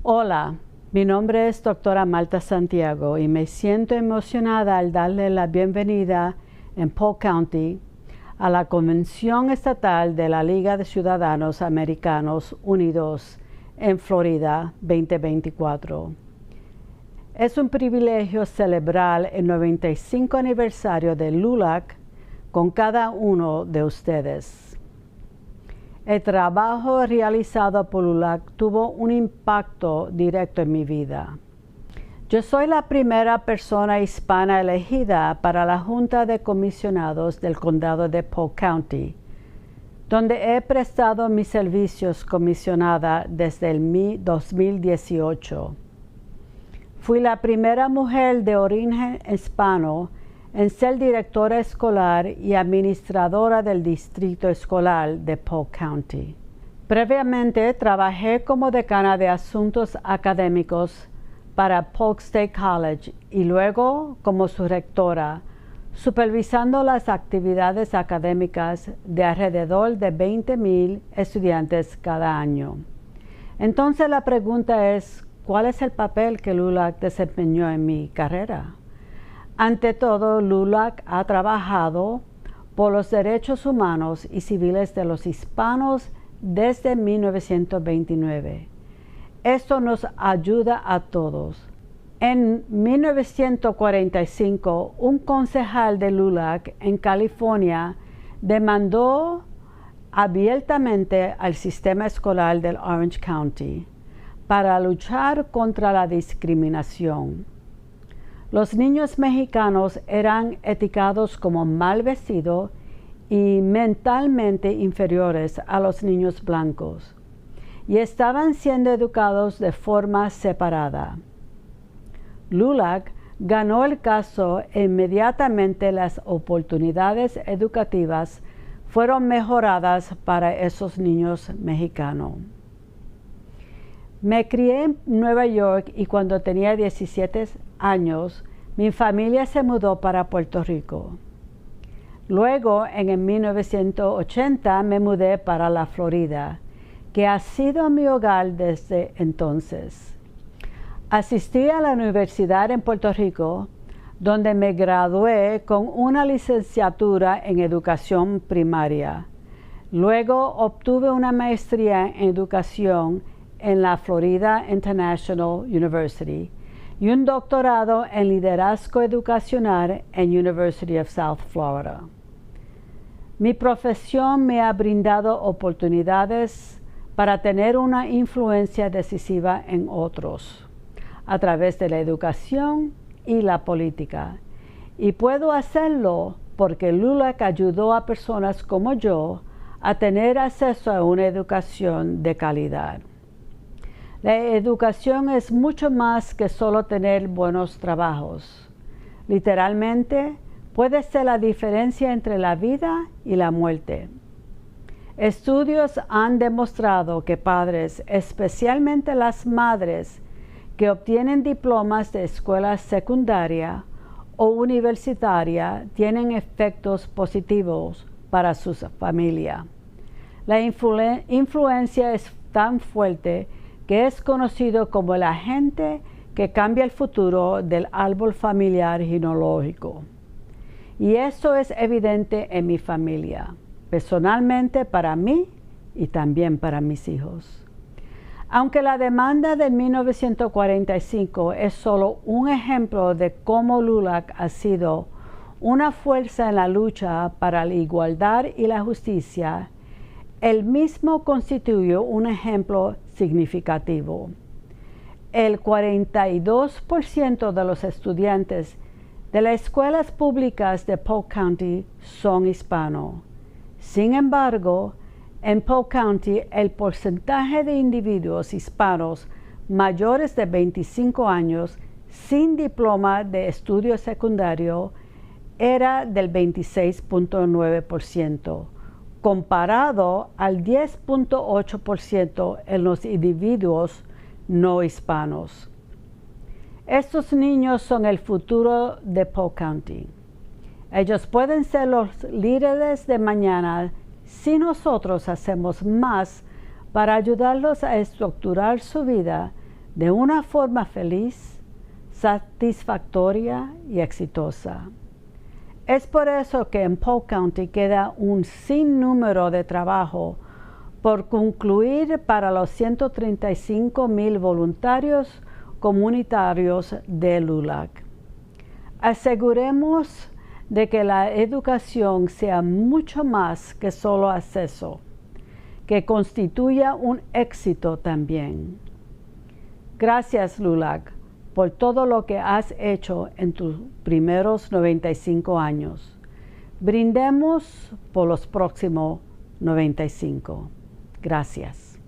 Hola, mi nombre es doctora Malta Santiago y me siento emocionada al darle la bienvenida en Polk County a la Convención Estatal de la Liga de Ciudadanos Americanos Unidos en Florida 2024. Es un privilegio celebrar el 95 aniversario de Lulac con cada uno de ustedes. El trabajo realizado por Lulac tuvo un impacto directo en mi vida. Yo soy la primera persona hispana elegida para la Junta de Comisionados del Condado de Polk County, donde he prestado mis servicios comisionada desde el 2018. Fui la primera mujer de origen hispano en ser directora escolar y administradora del distrito escolar de Polk County. Previamente trabajé como decana de asuntos académicos para Polk State College y luego como su rectora, supervisando las actividades académicas de alrededor de 20,000 estudiantes cada año. Entonces la pregunta es, ¿cuál es el papel que Lulac desempeñó en mi carrera? Ante todo, Lulac ha trabajado por los derechos humanos y civiles de los hispanos desde 1929. Esto nos ayuda a todos. En 1945, un concejal de Lulac en California demandó abiertamente al sistema escolar del Orange County para luchar contra la discriminación. Los niños mexicanos eran etiquetados como mal vestidos y mentalmente inferiores a los niños blancos, y estaban siendo educados de forma separada. Lulac ganó el caso e inmediatamente las oportunidades educativas fueron mejoradas para esos niños mexicanos. Me crié en Nueva York y cuando tenía 17 años, mi familia se mudó para Puerto Rico. Luego, en el 1980, me mudé para la Florida, que ha sido mi hogar desde entonces. Asistí a la universidad en Puerto Rico, donde me gradué con una licenciatura en educación primaria. Luego obtuve una maestría en educación en la Florida International University y un doctorado en liderazgo educacional en University of South Florida. Mi profesión me ha brindado oportunidades para tener una influencia decisiva en otros a través de la educación y la política. Y puedo hacerlo porque Lulac ayudó a personas como yo a tener acceso a una educación de calidad. La educación es mucho más que solo tener buenos trabajos. Literalmente, puede ser la diferencia entre la vida y la muerte. Estudios han demostrado que padres, especialmente las madres, que obtienen diplomas de escuela secundaria o universitaria, tienen efectos positivos para su familia. La influencia es tan fuerte que es conocido como el agente que cambia el futuro del árbol familiar genealógico. Y eso es evidente en mi familia, personalmente para mí y también para mis hijos. Aunque la demanda de 1945 es solo un ejemplo de cómo Lulac ha sido una fuerza en la lucha para la igualdad y la justicia, él mismo constituyó un ejemplo significativo. El 42% de los estudiantes de las escuelas públicas de Polk County son hispanos. Sin embargo, en Polk County el porcentaje de individuos hispanos mayores de 25 años sin diploma de estudio secundario era del 26.9%. comparado al 10.8% en los individuos no hispanos. Estos niños son el futuro de Polk County. Ellos pueden ser los líderes de mañana si nosotros hacemos más para ayudarlos a estructurar su vida de una forma feliz, satisfactoria y exitosa. Es por eso que en Polk County queda un sinnúmero de trabajo por concluir para los 135,000 voluntarios comunitarios de Lulac. Aseguremos de que la educación sea mucho más que solo acceso, que constituya un éxito también. Gracias, Lulac, por todo lo que has hecho en tus primeros 95 años. Brindemos por los próximos 95. Gracias.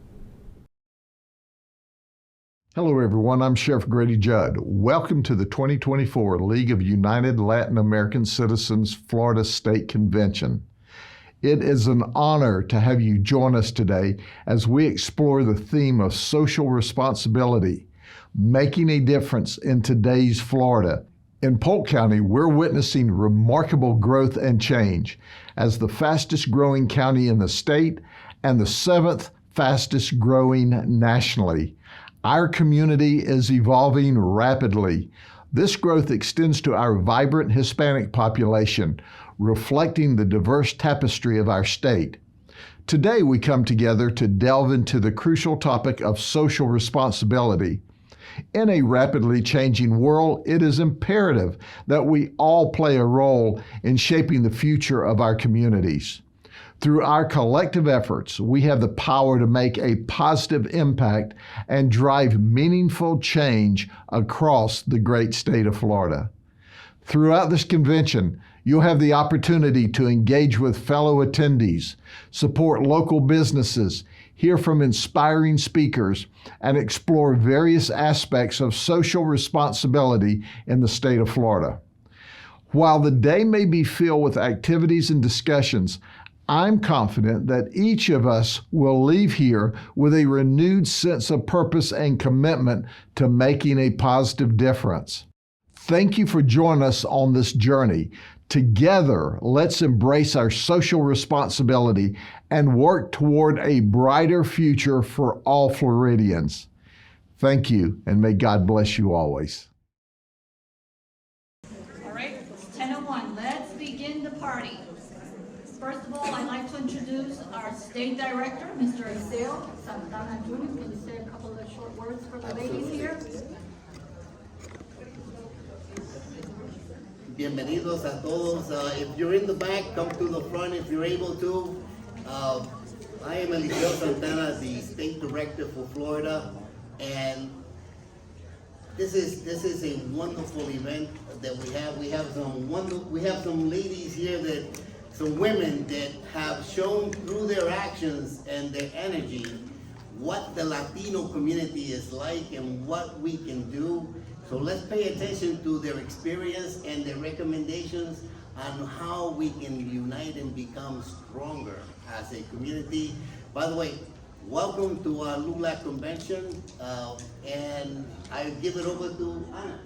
Hello, everyone. I'm Sheriff Grady Judd. Welcome to the 2024 League of United Latin American Citizens Florida State Convention. It is an honor to have you join us today as we explore the theme of social responsibility, making a difference in today's Florida. In Polk County, we're witnessing remarkable growth and change as the fastest growing county in the state and the 7th fastest growing nationally. Our community is evolving rapidly. This growth extends to our vibrant Hispanic population, reflecting the diverse tapestry of our state. Today, we come together to delve into the crucial topic of social responsibility. In a rapidly changing world, it is imperative that we all play a role in shaping the future of our communities. Through our collective efforts, we have the power to make a positive impact and drive meaningful change across the great state of Florida. Throughout this convention, you'll have the opportunity to engage with fellow attendees, support local businesses, hear from inspiring speakers, and explore various aspects of social responsibility in the state of Florida. While the day may be filled with activities and discussions, I'm confident that each of us will leave here with a renewed sense of purpose and commitment to making a positive difference. Thank you for joining us on this journey. Together, let's embrace our social responsibility and work toward a brighter future for all Floridians. Thank you, and may God bless you always. All right, it's 10:01. Let's begin the party. First of all, I'd like to introduce our State Director, Mr. Iseo Santana Jr. Can you say a couple of short words for the ladies here? Bienvenidos a todos. If you're in the back, come to the front if you're able to. I am Eliseo Santana, the State Director for Florida, and this is a wonderful event that we have. We have some ladies here some women that have shown through their actions and their energy what the Latino community is like and what we can do. So let's pay attention to their experience and their recommendations on how we can unite and become stronger as a community. By the way, welcome to our Lulac convention, and I give it over to Ana.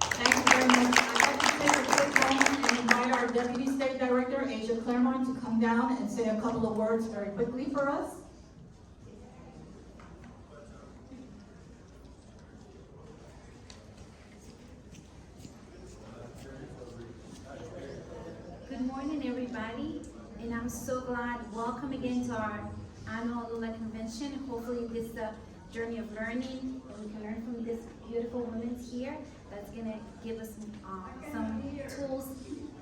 Thank you very much. I'd like to take a quick moment and invite our Deputy State Director, Asia Claremont, to come down and say a couple of words very quickly for us. Good morning, everybody, and I'm so glad. Welcome again to our annual Lulac convention. Hopefully this is a journey of learning, and we can learn from this beautiful women here that's gonna give us some tools.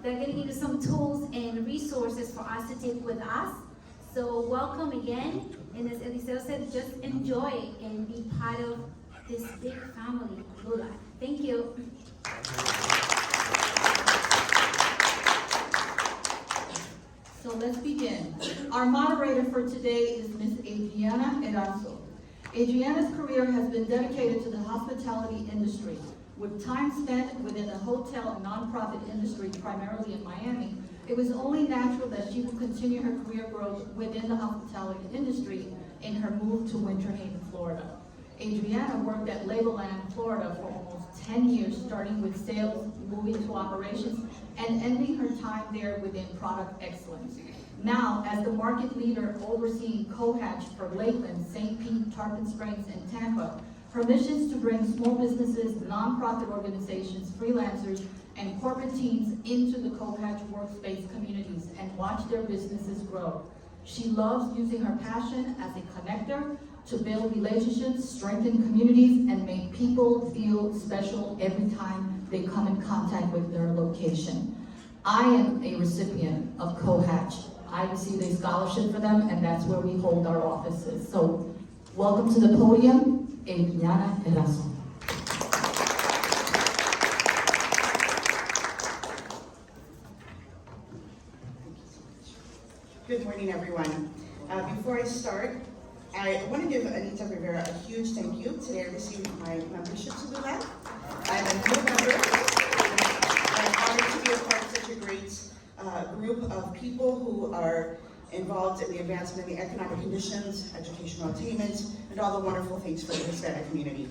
They're gonna give us some tools and resources for us to take with us. So welcome again, and as Eliseo said, just enjoy and be part of this big family, Lulac. Thank you. So let's begin. Our moderator for today is Ms. Adriana Erazo. Adriana's career has been dedicated to the hospitality industry, with time spent within the hotel and nonprofit industry, primarily in Miami. It was only natural that she would continue her career growth within the hospitality industry in her move to Winter Haven, Florida. Adriana worked at Lulac, Florida for almost 10 years, starting with sales, moving to operations, and ending her time there within product excellence. Now, as the market leader overseeing Cohatch for Lakeland, St. Pete, Tarpon Springs, and Tampa, permissions to bring small businesses, nonprofit organizations, freelancers, and corporate teams into the Cohatch workspace communities and watch their businesses grow. She loves using her passion as a connector to build relationships, strengthen communities, and make people feel special every time they come in contact with their location. I am a recipient of Cohatch. I received a scholarship for them, and that's where we hold our offices. So, welcome to the podium, Adriana Erazo. Good morning, everyone. Before I start, I want to give Anita Rivera a huge thank you. Today I received my membership to Lulac. I'm a new member. I'm honored to be a part of such a great group of people who are involved in the advancement of the economic conditions, educational attainment, and all the wonderful things for the Hispanic community.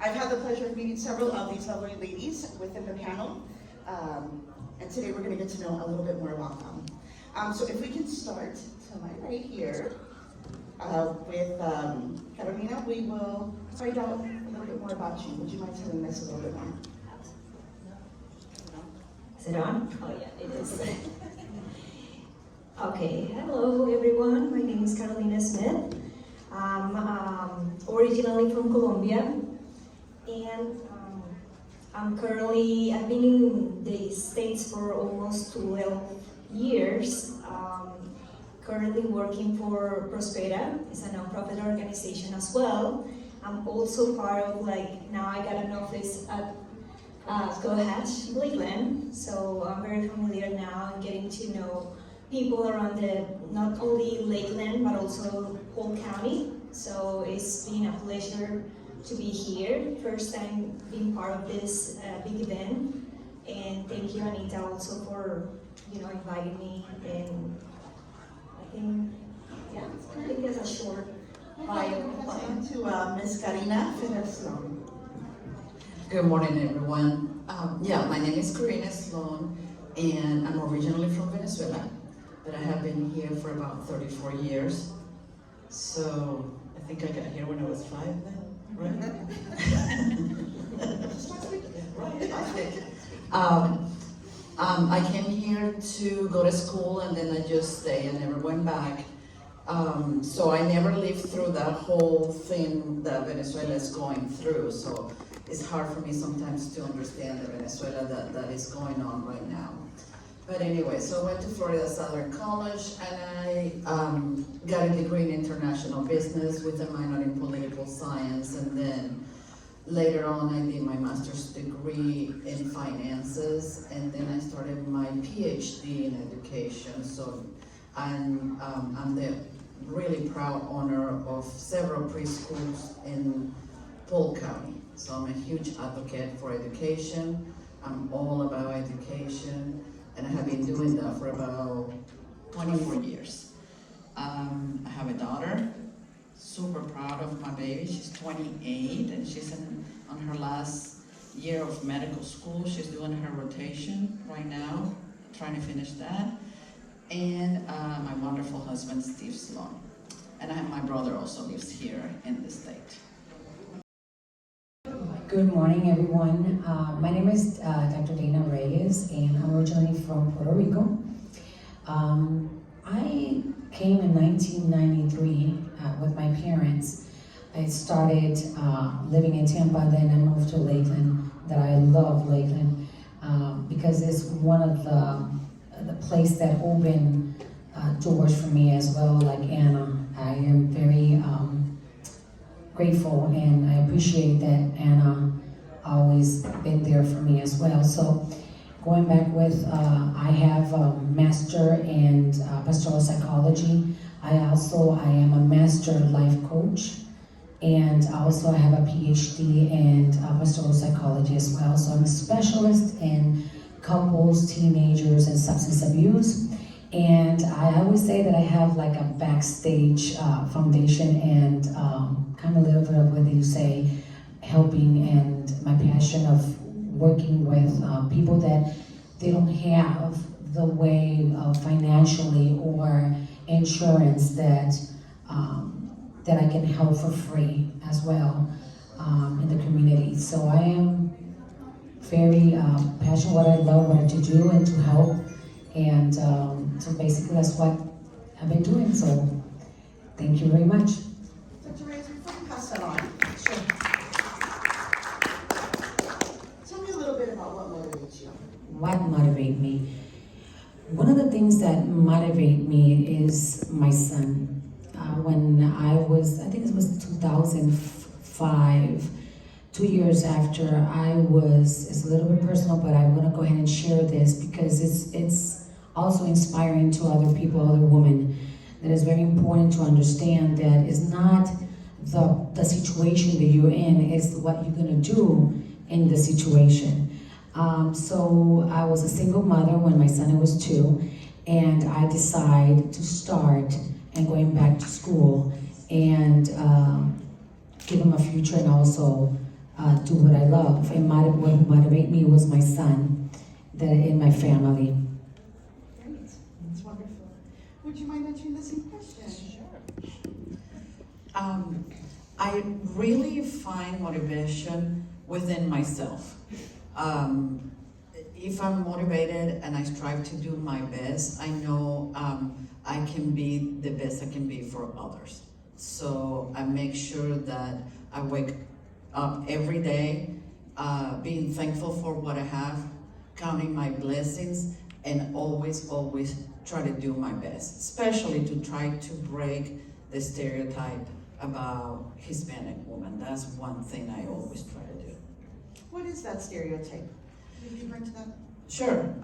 I've had the pleasure of meeting several of these lovely ladies within the panel, and today we're going to get to know a little bit more about them. So if we can start to my right here with Carolina, we will find out a little bit more about you. Would you mind telling us a little bit more? Is it on? Oh yeah, it is. Okay, hello everyone. My name is Carolina Smith. I'm originally from Colombia, and I've been in the States for almost 12 years. Currently working for Prospera. It's a nonprofit organization as well. I'm also part of, now I got an office at Cohatch, Lakeland, so I'm very familiar now and getting to know people around not only Lakeland, but also whole county. So it's been a pleasure to be here. First time being part of this big event. And thank you, Anita, also for inviting me. And I think that's a short bio. To Ms. Karina Sloan. Good morning, everyone. My name is Karina Sloan, and I'm originally from Venezuela, but I have been here for about 34 years. So I think I got here when I was 5 then, right? I came here to go to school, and then I just stayed. I never went back. So I never lived through that whole thing that Venezuela is going through. So it's hard for me sometimes to understand the Venezuela that is going on right now. But anyway, so I went to Florida Southern College, and I got a degree in international business with a minor in political science, and then later on I did my master's degree in finances, and then I started my PhD in education. So I'm the really proud owner of several preschools in Polk County. So I'm a huge advocate for education. I'm all about education, and I have been doing that for about 24 years. I have a daughter, super proud of my baby. She's 28, and she's on her last year of medical school. She's doing her rotation right now, trying to finish that. And my wonderful husband, Steve Sloan. And my brother also lives here in the state. Good morning, everyone. My name is Dr. Dana Reyes, and I'm originally from Puerto Rico. I came in 1993 with my parents. I started living in Tampa, then I moved to Lakeland. That I love Lakeland because it's one of the place that opened doors for me as well, like Anna. I am very grateful, and I appreciate that Anna always been there for me as well. So going back with, I have a master in pastoral psychology. I am a master life coach, and also I have a PhD in pastoral psychology as well. So I'm a specialist in couples, teenagers, and substance abuse. And I always say that I have like a backstage foundation and kind of a little bit of what you say, helping, and my passion of working with people that they don't have the way financially or insurance that that I can help for free as well in the community. So I am very passionate what I love, what to do and to help. And so basically that's what I've been doing. So thank you very much. Dr. Reyes, before you pass that on, sure. Tell me a little bit about what motivates you. What motivates me? One of the things that motivate me is my son. When I think it was 2005, 2 years after it's a little bit personal, but I want to go ahead and share this because it's also inspiring to other people, other women, that it's very important to understand that it's not the situation that you're in, it's what you're going to do in the situation. So I was a single mother when my son was 2, and I decided to start and going back to school and give him a future and also do what I love. And what motivated me was my son that in my family. Great, that's wonderful. Would you mind answering the same question? Sure. I really find motivation within myself. If I'm motivated and I strive to do my best, I know I can be the best I can be for others. So I make sure that I wake up every day being thankful for what I have, counting my blessings, and always try to do my best, especially to try to break the stereotype about Hispanic women. That's one thing I always try to do. What is that stereotype? Can you bring to that? Sure.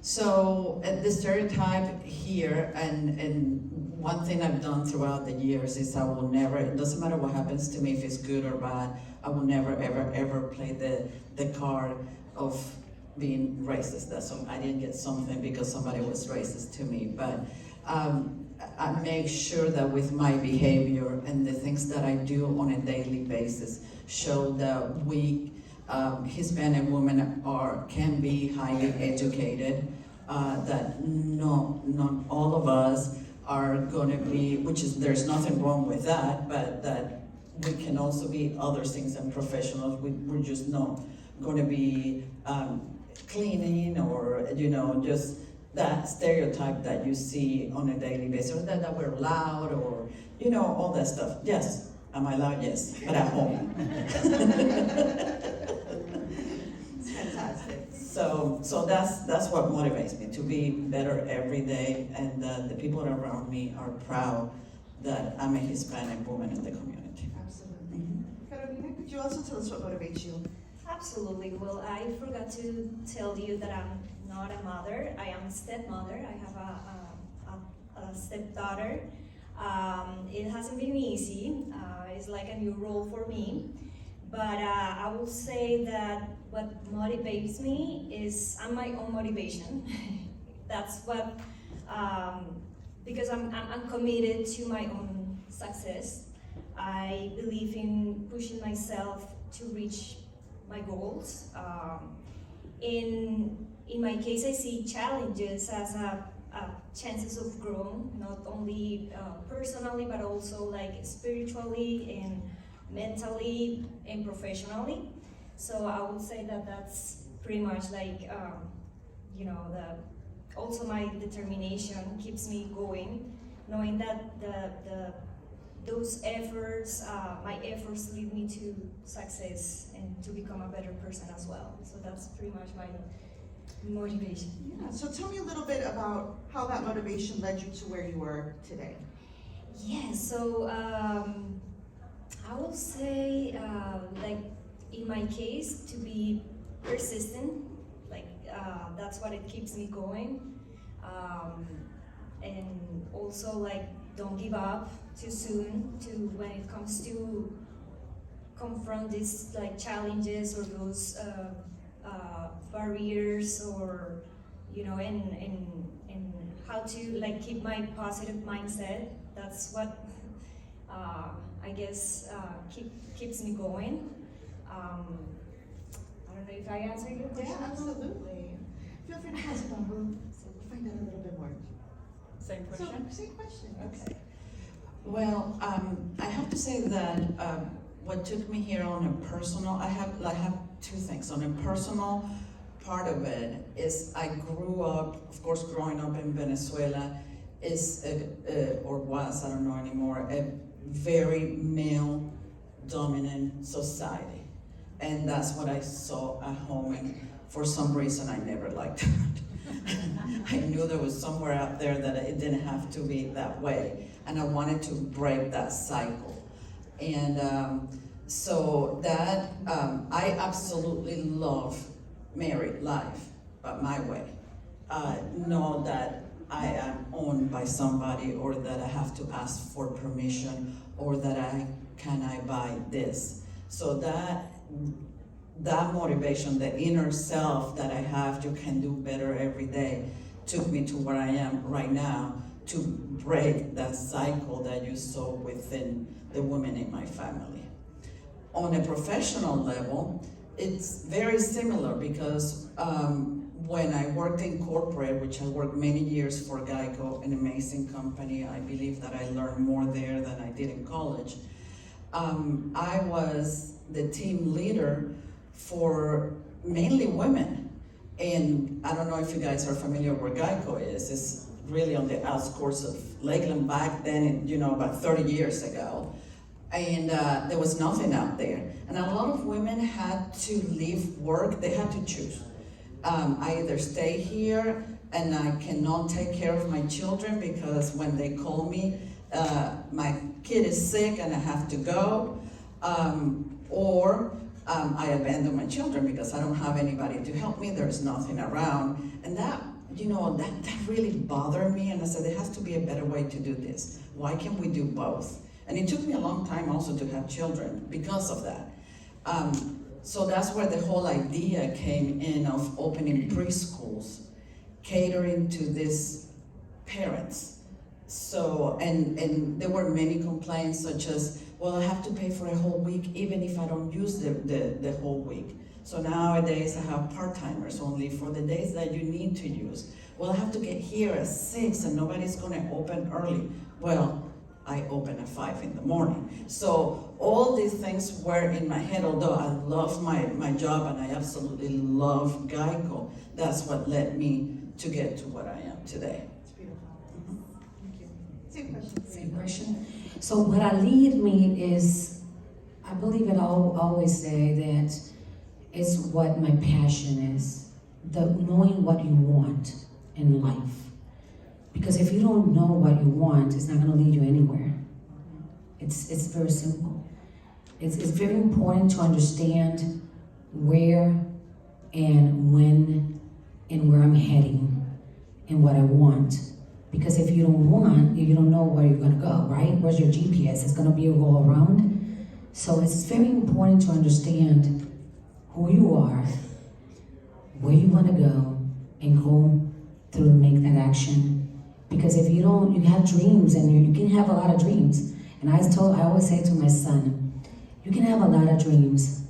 So the stereotype here, and one thing I've done throughout the years is I will never, it doesn't matter what happens to me, if it's good or bad, I will never, ever play the card of being racist. I didn't get something because somebody was racist to me, but I make sure that with my behavior and the things that I do on a daily basis show that we Hispanic women can be highly educated, that not all of us are going to be, there's nothing wrong with that, but that we can also be other things and professionals. We're just not going to be cleaning or, just that stereotype that you see on a daily basis, or that we're loud or, all that stuff. Yes. Am I loud? Yes, but at home. It's fantastic. So that's what motivates me, to be better every day, and the people around me are proud that I'm a Hispanic woman in the community. Absolutely. Carolina, could you also tell us what motivates you? Absolutely. Well, I forgot to tell you that I'm not a mother. I am a stepmother. I have a stepdaughter. It hasn't been easy. It's like a new role for me. But I will say that what motivates me is I'm my own motivation. That's what, because I'm committed to my own success. I believe in pushing myself to reach my goals. In my case, I see challenges as chances of growth, not only personally, but also like spiritually and mentally and professionally. So I would say that that's pretty much like, also my determination keeps me going, knowing that those efforts, my efforts lead me to success and to become a better person as well. So that's pretty much my motivation. Yeah, so tell me a little bit about how that motivation led you to where you are today. Yeah, so I will say, like in my case, to be persistent, like that's what it keeps me going. And also like don't give up too soon when it comes to confront these like challenges or those barriers, or and how to like keep my positive mindset. That's what I guess keeps me going. I don't know if I answered your question. Yeah, absolutely. Feel free to pass it on. We'll find out a little bit more. Same question? So, same question. Yes. Okay. Well, I have to say that what took me here on a personal, I have two things. On a personal part of it is I grew up, of course, growing up in Venezuela is, or was, I don't know anymore, a very male-dominant society. And that's what I saw at home, and for some reason I never liked it. I knew there was somewhere out there that it didn't have to be that way, and I wanted to break that cycle. And so that, I absolutely love married life, but my way. Know that I am owned by somebody, or that I have to ask for permission, or that can I buy this? So that motivation, the inner self that I have to can do better every day, took me to where I am right now, to break that cycle that you saw within the women in my family. On a professional level, it's very similar because when I worked in corporate, which I worked many years for Geico, an amazing company, I believe that I learned more there than I did in college. I was the team leader for mainly women. And I don't know if you guys are familiar where Geico is. It's really on the outskirts of Lakeland back then, about 30 years ago. And there was nothing out there. And a lot of women had to leave work, they had to choose. I either stay here and I cannot take care of my children because when they call me, my kid is sick and I have to go, or I abandon my children because I don't have anybody to help me, there's nothing around. And that really bothered me, and I said, there has to be a better way to do this. Why can't we do both? And it took me a long time also to have children because of that. So that's where the whole idea came in of opening preschools, catering to these parents. So, and there were many complaints such as, well, I have to pay for a whole week even if I don't use the whole week. So nowadays I have part-timers only for the days that you need to use. Well, I have to get here at 6 and nobody's gonna open early. Well, I open at 5 in the morning. So all these things were in my head, although I love my job and I absolutely love Geico. That's what led me to get to what I am today. It's beautiful. Thank you. Same question. Same question. So what I lead me is, I believe it always say that it's what my passion is, knowing what you want in life. Because if you don't know what you want, it's not going to lead you anywhere. It's very simple. It's very important to understand where and when and where I'm heading and what I want. Because if you don't want, you don't know where you're going to go, right? Where's your GPS? It's going to be a go around. So it's very important to understand who you are, where you want to go, and go through and make that action. Because if you don't, you have dreams, and you can have a lot of dreams. And I always say to my son, you can have a lot of dreams,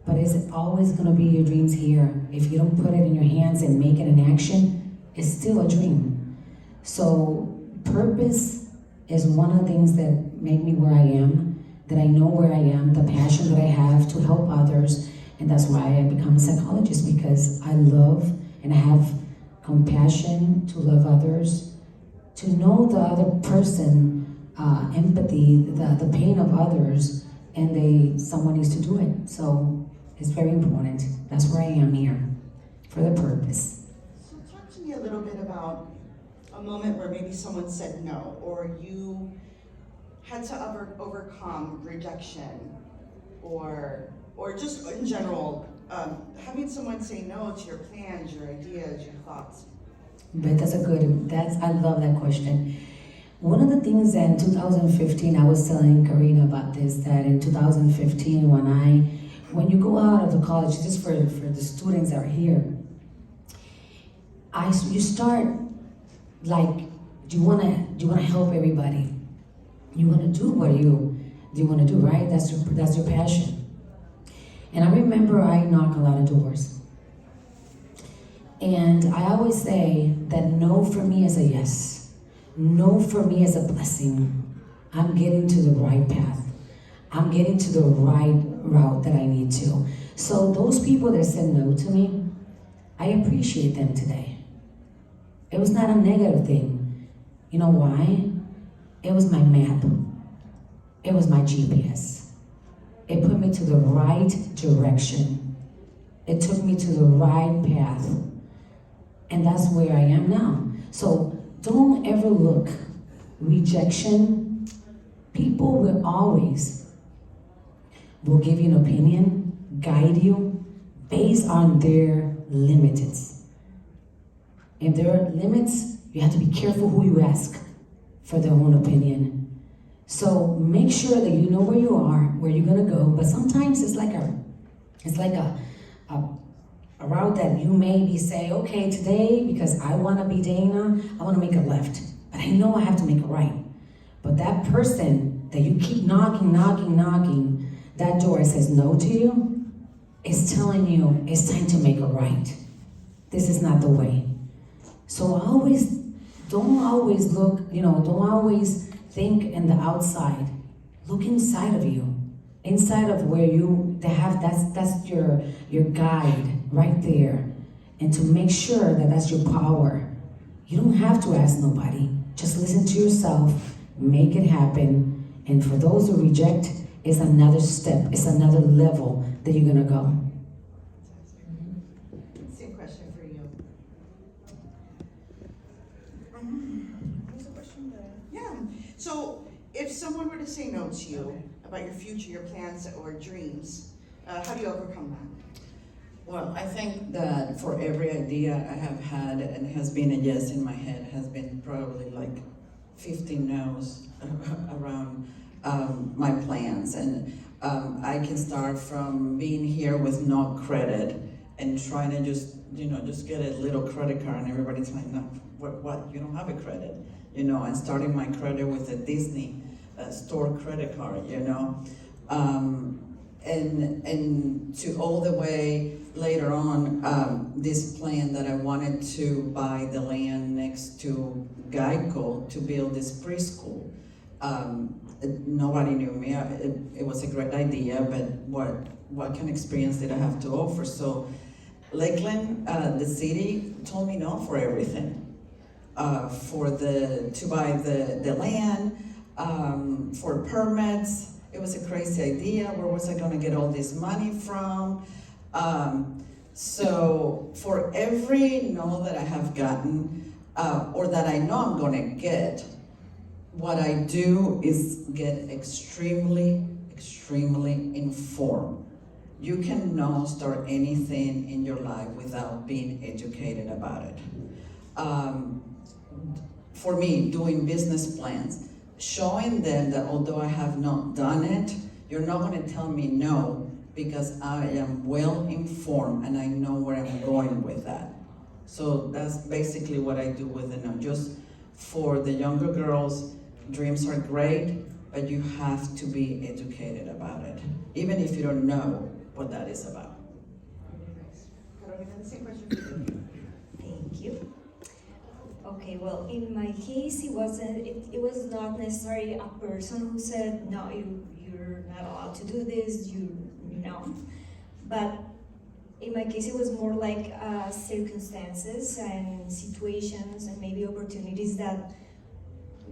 but is it always going to be your dreams here? If you don't put it in your hands and make it an action, it's still a dream. So purpose is one of the things that make me where I am, that I know where I am, the passion that I have to help others. And that's why I become a psychologist, because I love and I have compassion to love others, to know the other person, empathy, the pain of others, and someone needs to do it. So it's very important. That's where I am here, for the purpose. So talk to me a little bit about a moment where maybe someone said no, or you had to overcome rejection, or just in general, having someone say no to your plans, your ideas, your thoughts. But I love that question. One of the things that in 2015, I was telling Karina about this, that in 2015, when you go out of the college, just for the students that are here, you start like, do you wanna help everybody? You wanna do what you wanna do, right? That's your passion. And I remember I knock a lot of doors. And I always say that no for me is a yes. No for me is a blessing. I'm getting to the right path. I'm getting to the right route that I need to. So those people that said no to me, I appreciate them today. It was not a negative thing. You know why? It was my map. It was my GPS. It put me to the right direction. It took me to the right path. And that's where I am now. So don't ever look. Rejection, people will give you an opinion, guide you, based on their limits. If there are limits, you have to be careful who you ask for their own opinion. So make sure that you know where you are, where you're gonna go. But sometimes it's like a route that you maybe say, okay, today, because I wanna be Dana, I wanna make a left. But I know I have to make a right. But that person that you keep knocking, that door says no to you, is telling you it's time to make a right. This is not the way. So don't always look, don't always think in the outside. Look inside of you. Inside of where that's your guide right there. And to make sure that that's your power. You don't have to ask nobody. Just listen to yourself, make it happen. And for those who reject, it's another step, it's another level that you're gonna go. Same question for you. What's the question there? Yeah. So if someone were to say no to you about your future, your plans or dreams, how do you overcome that? Well, I think that for every idea I have had and has been a yes in my head has been probably like 15 no's around my plans. And I can start from being here with no credit and trying to just get a little credit card, and everybody's like, no, what? You don't have a credit, and starting my credit with a Disney store credit card, and to all the way later on, this plan that I wanted to buy the land next to Geico to build this preschool. Nobody knew me. It was a great idea, but what kind of experience did I have to offer? So Lakeland, the city, told me no for everything. To buy the land, for permits. It was a crazy idea. Where was I gonna get all this money from? So for every no that I have gotten, or that I know I'm gonna get, what I do is get extremely informed. You cannot start anything in your life without being educated about it. For me, doing business plans, showing them that although I have not done it, you're not going to tell me no, because I am well informed and I know where I'm going with that. So that's basically what I do with the no. Just for the younger girls, dreams are great, but you have to be educated about it, even if you don't know what that is about. Carolina, the same question for you. Thank you. Okay, well, in my case, it was not necessarily a person who said, no, you're not allowed to do this, no. But in my case, it was more like circumstances and situations and maybe opportunities that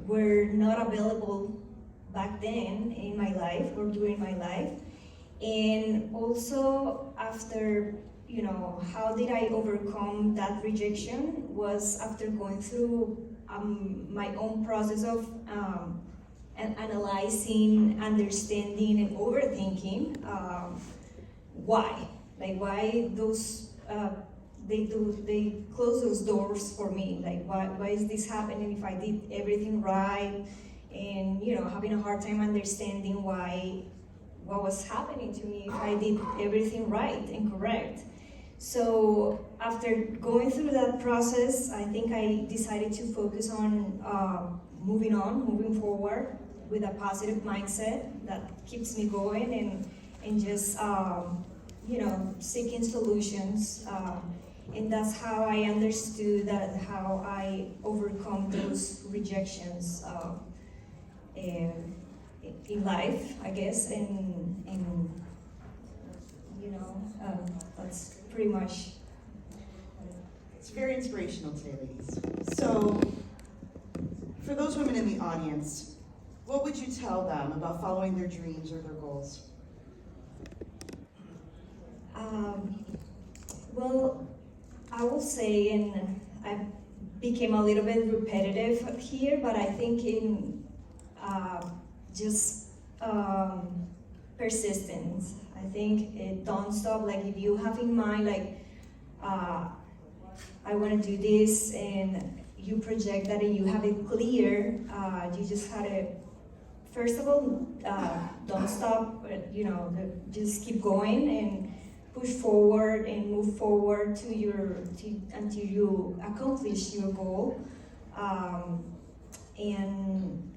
were not available back then in my life or during my life. And also after, how did I overcome that rejection was after going through my own process of analyzing, understanding, and overthinking why. Like why those, they close those doors for me. Like why is this happening if I did everything right? And having a hard time understanding what was happening to me if I did everything right and correct. So after going through that process, I think I decided to focus on moving forward with a positive mindset that keeps me going and just seeking solutions. And that's how I understood how I overcome those rejections. in life, I guess, and that's pretty much. It's very inspirational today, ladies. So, for those women in the audience, what would you tell them about following their dreams or their goals? Well, I will say, and I became a little bit repetitive here, but I think in just persistence. I think don't stop. Like if you have in mind, like I want to do this, and you project that, and you have it clear. You just had to, first of all, don't stop. Just keep going and push forward and move forward until you accomplish your goal. And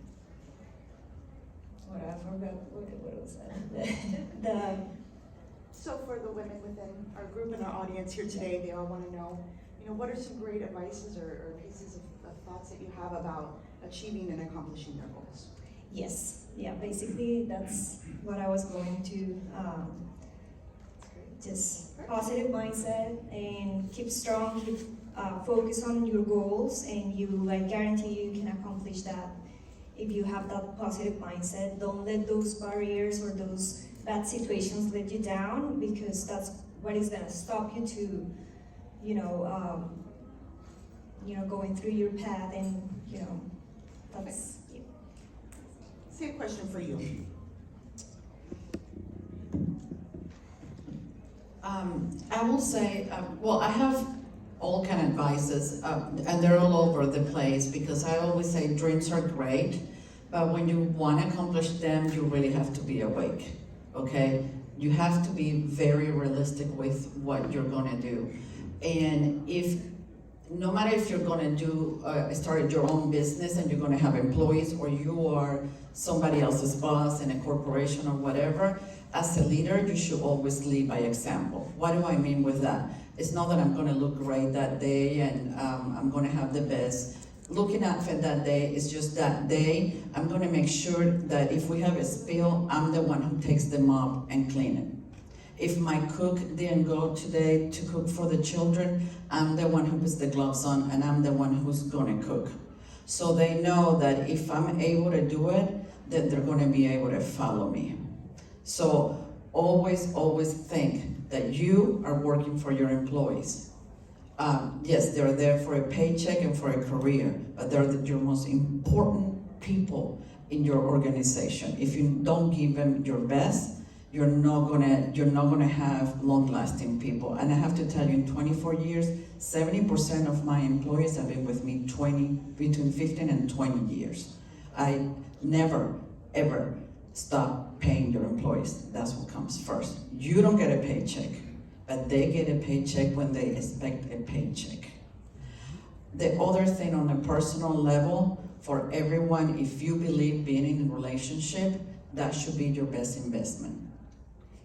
what I forgot, what was that? So for the women within our group and our audience here today, they all want to know, what are some great advices or pieces of thoughts that you have about achieving and accomplishing their goals? Yes, yeah, basically that's what I was going to, just positive mindset and keep strong, keep focus on your goals, and I guarantee you can accomplish that if you have that positive mindset. Don't let those barriers or those bad situations let you down, because that's what is gonna stop you to, going through your path, and that's. Yeah. Same question for you. I will say, I have all kind of advices, and they're all over the place, because I always say dreams are great, but when you want to accomplish them, you really have to be awake, okay? You have to be very realistic with what you're gonna do. And no matter if you're gonna start your own business and you're gonna have employees, or you are somebody else's boss in a corporation or whatever, as a leader, you should always lead by example. What do I mean with that? It's not that I'm gonna look great that day and I'm gonna have the best looking outfit that day. It's just that day, I'm gonna make sure that if we have a spill, I'm the one who takes the mop and clean it. If my cook didn't go today to cook for the children, I'm the one who puts the gloves on, and I'm the one who's gonna cook. So they know that if I'm able to do it, that they're gonna be able to follow me. So always, always think that you are working for your employees. Yes, they're there for a paycheck and for a career, but they're your most important people in your organization. If you don't give them your best, you're not gonna have long-lasting people. And I have to tell you, in 24 years, 70% of my employees have been with me between 15 and 20 years. I never, ever stop paying your employees. That's what comes first. You don't get a paycheck, but they get a paycheck when they expect a paycheck. The other thing on a personal level, for everyone, if you believe being in a relationship, that should be your best investment.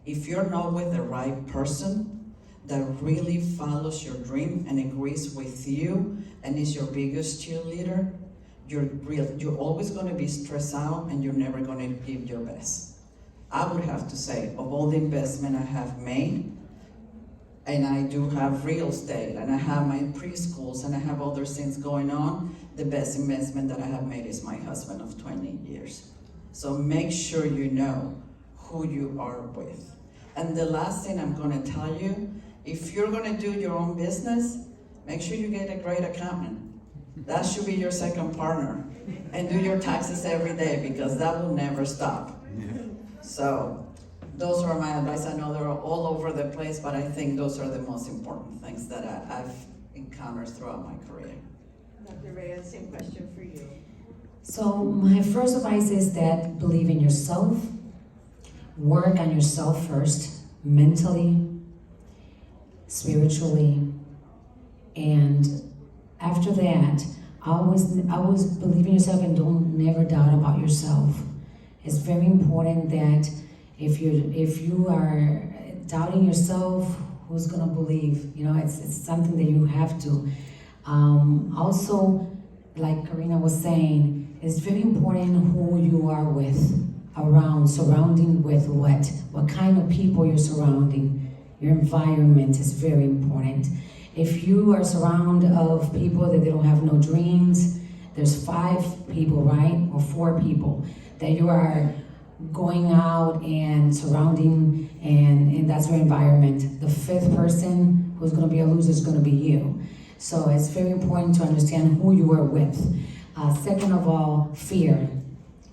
If you're not with the right person that really follows your dream and agrees with you and is your biggest cheerleader, you're always going to be stressed out, and you're never going to give your best. I would have to say, of all the investment I have made, and I do have real estate, and I have my preschools, and I have other things going on, the best investment that I have made is my husband of 20 years. So make sure you know who you are with. And the last thing I'm going to tell you, if you're going to do your own business, make sure you get a great accountant. That should be your second partner. And do your taxes every day, because that will never stop. So those are my advice. I know they're all over the place, but I think those are the most important things that I've encountered throughout my career. Dr. Reyes, same question for you. So my first advice is that believe in yourself, work on yourself first, mentally, spiritually, and after that, always believe in yourself and don't never doubt about yourself. It's very important that if you are doubting yourself, who's gonna believe? It's something that you have to. Also, like Karina was saying, it's very important who you are with, surrounding with what kind of people you're surrounding. Your environment is very important. If you are surrounded of people that they don't have no dreams, there's 5 people, right? Or 4 people that you are going out and surrounding, and that's your environment. The 5th person who's gonna be a loser is gonna be you. So it's very important to understand who you are with. Second of all, fear.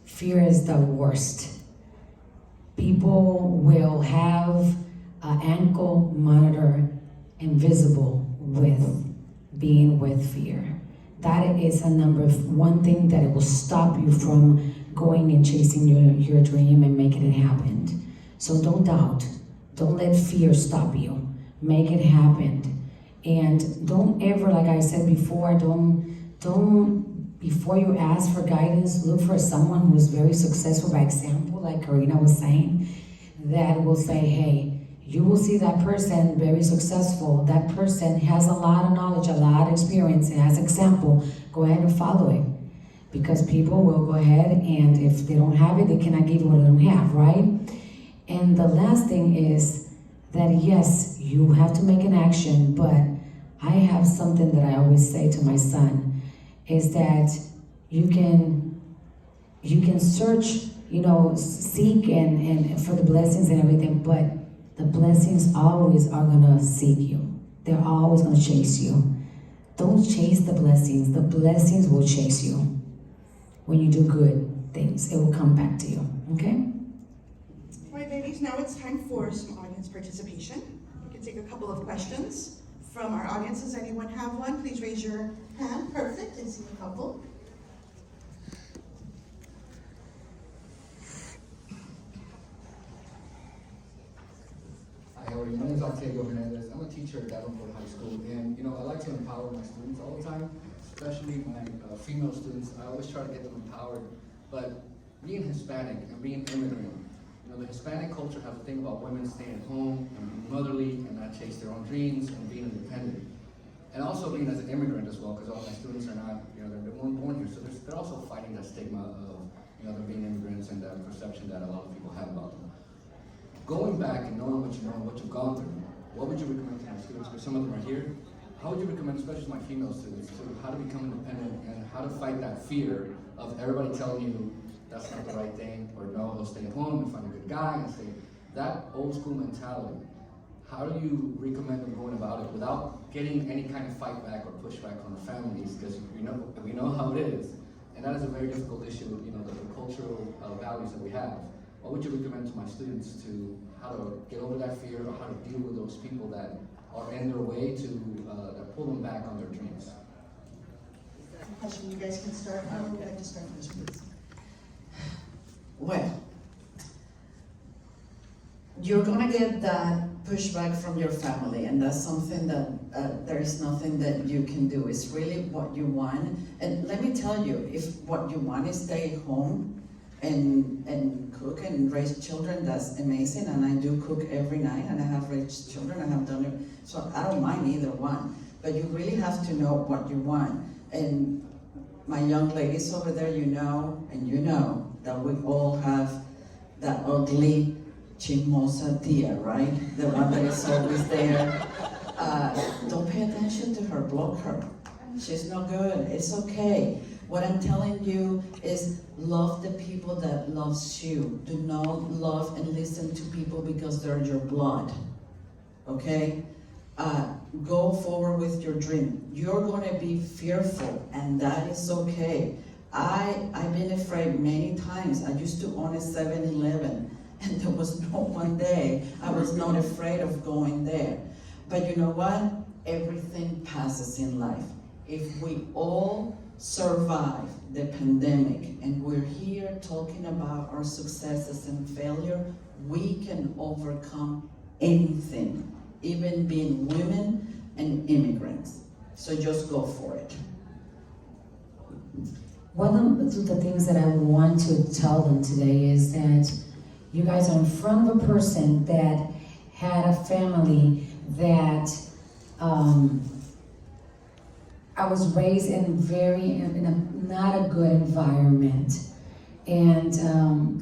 Fear is the worst. People will have an ankle monitor invisible with being with fear. That is a number one thing that it will stop you from going and chasing your dream and making it happen. So don't doubt. Don't let fear stop you. Make it happen. And don't ever, like I said before, before you ask for guidance, look for someone who's very successful by example, like Karina was saying, that will say, hey, you will see that person very successful. That person has a lot of knowledge, a lot of experience, and as example, go ahead and follow it. Because people will go ahead, and if they don't have it, they cannot give you what they don't have, right? And the last thing is that yes, you have to make an action, but I have something that I always say to my son, is that you can search, seek and for the blessings and everything, but the blessings always are gonna seek you. They're always gonna chase you. Don't chase the blessings. The blessings will chase you. When you do good things, it will come back to you, okay? All right, ladies, now it's time for some audience participation. We can take a couple of questions from our audience. Does anyone have one? Please raise your hand. Perfect, I see a couple. Hi, how are you? My name is Octavio Hernandez. I'm a teacher at Davenport High School, and I like to empower my students all the time, especially my female students. I always try to get them empowered. But being Hispanic and being immigrant, the Hispanic culture has a thing about women staying at home and being motherly and not chase their own dreams and being independent. And also being as an immigrant as well, because all my students are not, they're born here, so they're also fighting that stigma of, them being immigrants and that perception that a lot of people have about them. Going back and knowing what you know and what you've gone through, what would you recommend to my students, because some of them are here, how would you recommend, especially my female students, to how to become independent and how to fight that fear of everybody telling you that's not the right thing, or no, they'll stay at home and find a good guy, and say, that old school mentality, how do you recommend them going about it without getting any kind of fight back or pushback from the families, because we know how it is, and that is a very difficult issue, the cultural values that we have. What would you recommend to my students to how to get over that fear, or how to deal with those people that are in their way to that pull them back on their dreams? Question, you guys can start. I would like to start first, please. Well, you're gonna get that pushback from your family, and that's something that there is nothing that you can do. It's really what you want. And let me tell you, if what you want is stay home and cook and raise children, that's amazing. And I do cook every night, and I have raised children, and I've done it. So I don't mind either one. But you really have to know what you want. And my young ladies over there, and you know that we all have that ugly chismosa tia, right? The one that is always there. Don't pay attention to her, block her. She's no good, it's okay. What I'm telling you is love the people that loves you. Do not love and listen to people because they're your blood, okay? Go forward with your dream. You're gonna be fearful, and that is okay. I've been afraid many times. I used to own a 7-Eleven, and there was no one day I was not afraid of going there. But you know what? Everything passes in life. If we all survive the pandemic, and we're here talking about our successes and failure, we can overcome anything, even being women and immigrants. So just go for it. One of the things that I want to tell them today is that you guys are in front of a person that had a family that I was raised in a not a good environment. And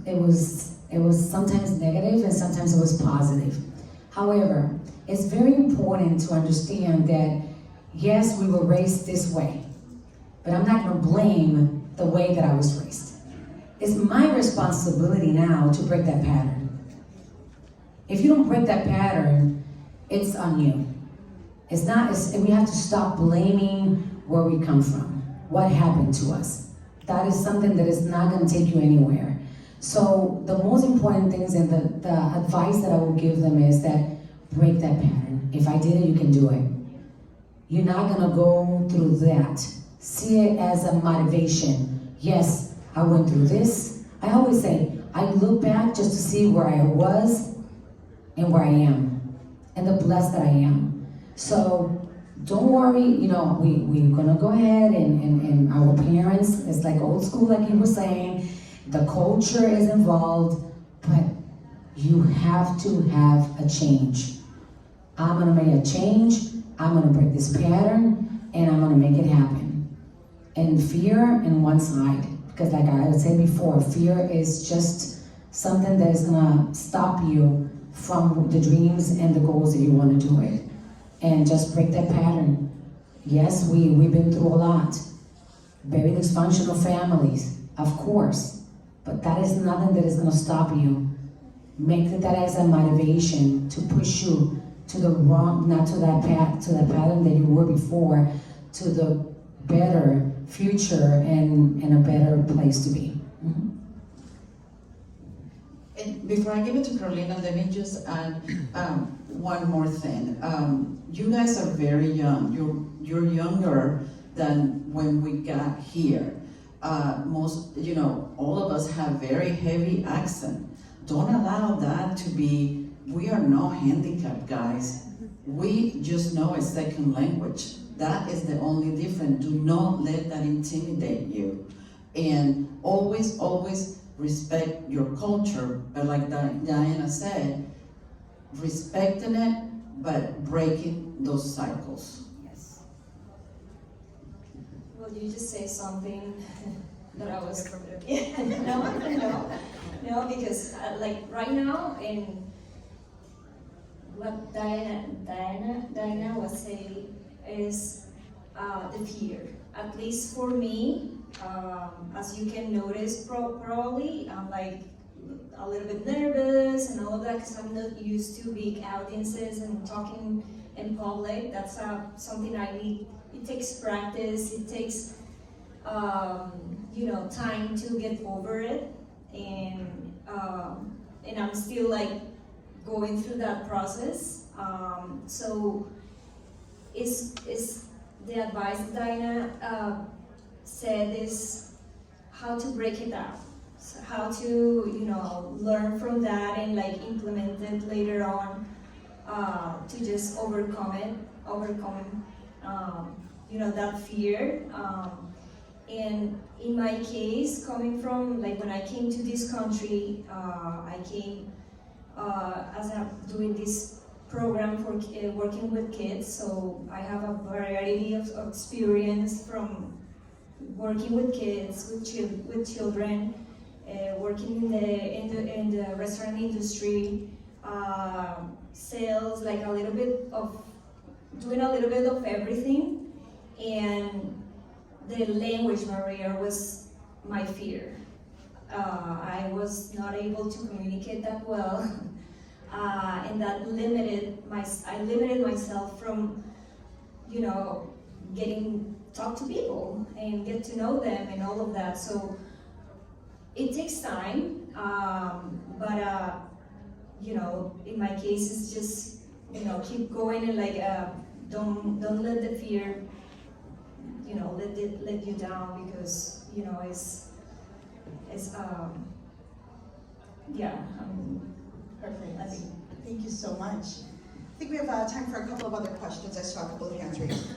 it was sometimes negative and sometimes it was positive. However, it's very important to understand that yes, we were raised this way, but I'm not gonna blame the way that I was raised. It's my responsibility now to break that pattern. If you don't break that pattern, it's on you. We have to stop blaming where we come from, what happened to us. That is something that is not gonna take you anywhere. So the most important things and the advice that I will give them is that break that pattern. If I did it, you can do it. You're not gonna go through that. See it as a motivation. Yes, I went through this. I always say, I look back just to see where I was and where I am, and the blessed that I am. So don't worry, we're gonna go ahead and our parents, it's like old school, like you were saying, the culture is involved, but you have to have a change. I'm gonna make a change, I'm gonna break this pattern, and I'm gonna make it happen. And fear in one side, because like I said before, fear is just something that is gonna stop you from the dreams and the goals that you wanna do it. And just break that pattern. Yes, we've been through a lot. Very dysfunctional families, of course, but that is nothing that is gonna stop you. Make that as a motivation to push you to the wrong, not to that path, to that pattern that you were before, to the better future and a better place to be. Mm-hmm. And before I give it to Carolina, let me just add one more thing. You guys are very young. You're younger than when we got here. All of us have very heavy accent. Don't allow that to be, we are not handicapped, guys. We just know a second language. That is the only difference. Do not let that intimidate you. And always, always respect your culture. But like Diana said, respecting it, but breaking those cycles. Yes. Well, you just say something that I was. No, because like right now, in what Diana was saying is the fear. At least for me, as you can notice, probably I'm like a little bit nervous and all of that because I'm not used to big audiences and talking in public. That's something I need. It takes practice. It takes time to get over it, and I'm still like going through that process. So is the advice Diana said is how to break it down. So how to learn from that and like implement it later on to just overcome that fear. And in my case, coming from like when I came to this country, I came as I'm doing this program for working with kids. So I have a variety of experience from working with kids, with children. Working in the restaurant industry, sales, like doing a little bit of everything, and the language barrier was my fear. I was not able to communicate that well, and that I limited myself from, talk to people and get to know them and all of that. So it takes time, but in my case, it's just keep going and like don't let the fear let you down, because it's Perfect. Thank you so much. I think we have time for a couple of other questions. I saw a couple of hands raised.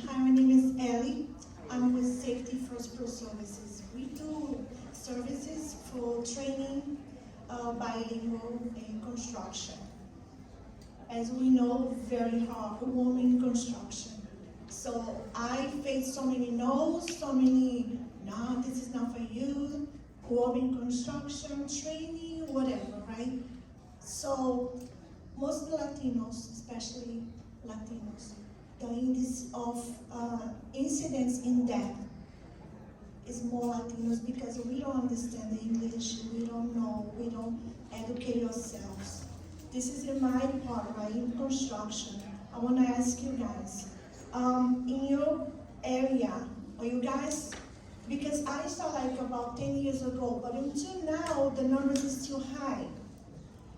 Hi, my name is Ellie. I'm with Safety First Pro Services. We do services for training, bilingual, and construction. As we know, very hard, women construction. So I faced so many no's, so many, no, this is not for you, grow up in construction, training, whatever, right? So most Latinos, especially Latinos, the index of incidents in death is more Latinos because we don't understand the English, we don't know, we don't educate ourselves. This is in my part, right, in construction. I want to ask you guys, in your area, are you guys, because I started like about 10 years ago, but until now, the numbers is still high.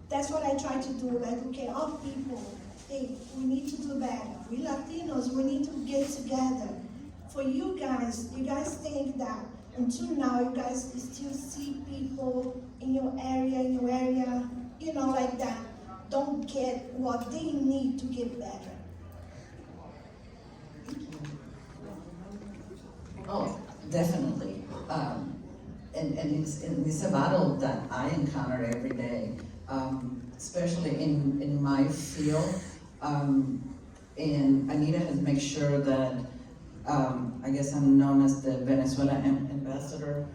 That's what I try to do, like, okay, our people, hey, we need to do better. We Latinos, we need to get together. For you guys think that until now, you guys still see people in your area, you know, like that, don't get what they need to get better. Oh, definitely. And it's a battle that I encounter every day, especially in my field. And Anita has made sure that, I guess I'm known as the Venezuela ambassador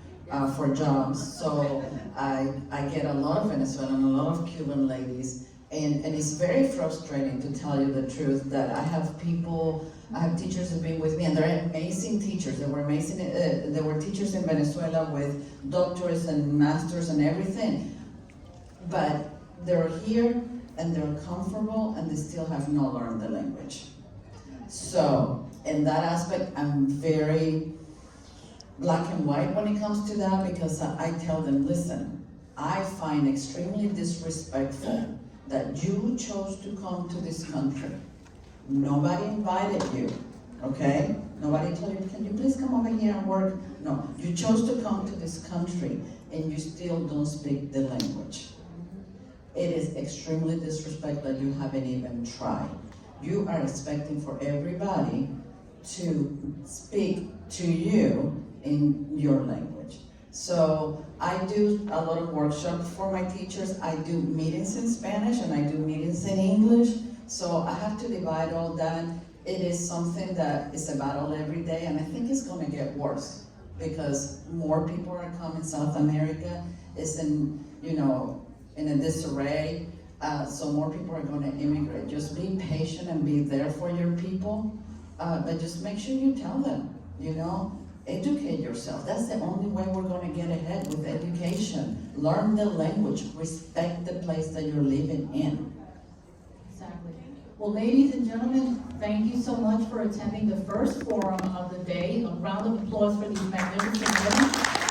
for jobs. So I get a lot of Venezuelan, a lot of Cuban ladies, and it's very frustrating, to tell you the truth, that I have teachers who've been with me, and they're amazing teachers. They were amazing. They were teachers in Venezuela with doctorates and masters and everything. But they're here and they're comfortable and they still have not learned the language. So in that aspect, I'm very black and white when it comes to that, because I tell them, listen, I find extremely disrespectful that you chose to come to this country. Nobody invited you, okay? Nobody told you, can you please come over here and work? No, you chose to come to this country and you still don't speak the language. It is extremely disrespectful that you haven't even tried. You are expecting for everybody to speak to you in your language. So I do a lot of workshops for my teachers. I do meetings in Spanish and I do meetings in English. So I have to divide all that. It is something that is a battle every day, and I think it's gonna get worse because more people are coming. South America is in a disarray. So more people are gonna immigrate. Just be patient and be there for your people. But just make sure you tell them, educate yourself. That's the only way we're gonna get ahead with education. Learn the language, respect the place that you're living in. Exactly. Well, ladies and gentlemen, thank you so much for attending the first forum of the day. A round of applause for these magnificent women.